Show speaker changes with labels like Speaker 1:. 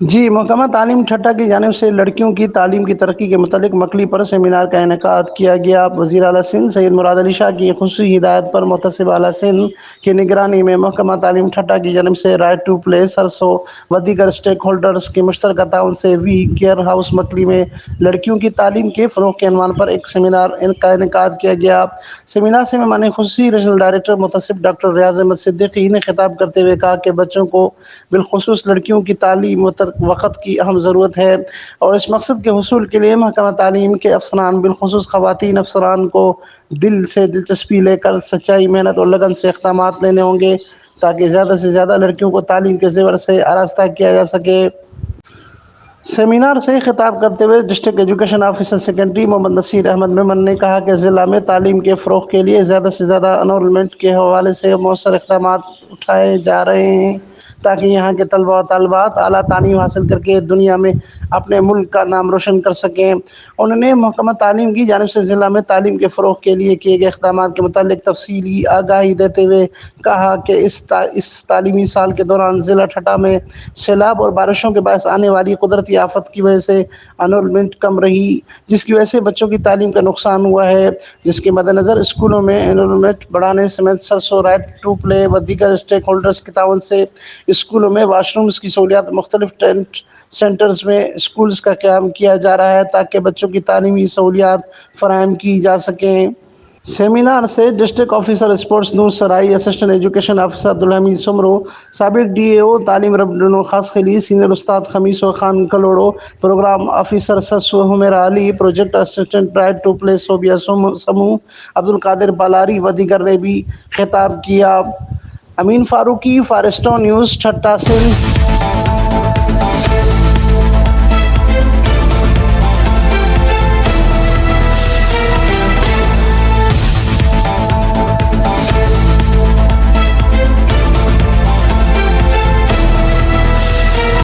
Speaker 1: جی، محکمہ تعلیم ٹھٹہ کی جانب سے لڑکیوں کی تعلیم کی ترقی کے متعلق مکلی پر سیمینار کا انعقاد کیا گیا۔ وزیر اعلیٰ سندھ سید مراد علی شاہ کی خصوصی ہدایت پر محتسب اعلیٰ سندھ کی نگرانی میں محکمہ تعلیم ٹھٹہ کی جانب سے رائٹ ٹو پلے سرسوں و دیگر اسٹیک ہولڈرز کی مشترکہ تعاون سے وی کیئر ہاؤس مکلی میں لڑکیوں کی تعلیم کے فروغ کے عنوان پر ایک سیمینار کا انعقاد کیا گیا۔ سیمینار سے مہمان خصوصی ریجنل ڈائریکٹر محتسب ڈاکٹر ریاض احمد صدیقی نے خطاب کرتے ہوئے کہا کہ بچوں کو بالخصوص لڑکیوں کی تعلیم وقت کی اہم ضرورت ہے اور اس مقصد کے حصول کے لیے محکمہ تعلیم کے افسران بالخصوص خواتین افسران کو دل سے دلچسپی لے کر سچائی، محنت اور لگن سے اقدامات لینے ہوں گے تاکہ زیادہ سے زیادہ لڑکیوں کو تعلیم کے زیور سے آراستہ کیا جا سکے۔ سیمینار سے خطاب کرتے ہوئے ڈسٹرکٹ ایجوکیشن آفیسر سیکنڈری محمد نصیر احمد میمن نے کہا کہ ضلع میں تعلیم کے فروغ کے لیے زیادہ سے زیادہ انرولمنٹ کے حوالے سے مؤثر اقدامات اٹھائے جا رہے ہیں تاکہ یہاں کے طلبہ و طالبات اعلیٰ تعلیم حاصل کر کے دنیا میں اپنے ملک کا نام روشن کر سکیں۔ انہوں نے محکمہ تعلیم کی جانب سے ضلع میں تعلیم کے فروغ کے لیے کیے گئے اقدامات کے متعلق تفصیلی آگاہی دیتے ہوئے کہا کہ اس تعلیمی سال کے دوران ضلع ٹھٹہ میں سیلاب اور بارشوں کے باعث آنے والی قدرتی آفت کی وجہ سے انرولمنٹ کم رہی، جس کی وجہ سے بچوں کی تعلیم کا نقصان ہوا ہے، جس کے مد نظر اسکولوں میں انرولمنٹ بڑھانے سمیت سرسوں رائٹ ٹو پلے و دیگر اسٹیک ہولڈرز کے تعاون سے اسکولوں میں واش رومز کی سہولیات مختلف ٹریننگ سینٹرز میں اسکولز کا قیام کیا جا رہا ہے تاکہ بچوں کی تعلیمی سہولیات فراہم کی جا سکیں۔ سیمینار سے district officer sports Noor Sarai, assistant education officer Abdul Hamid Samroo, سابق ڈی اے او تعلیم ربڈنو خاص خلی، سینئر استاد خمیسو خان کلوڑو، پروگرام آفیسر سسو Humaira Ali, project assistant right to play Sobia Samo, Abdul Qadir Balari و دیگر نے بھی خطاب کیا۔ امین فاروقی، فارسٹو نیوز، ٹھٹہ سندھ۔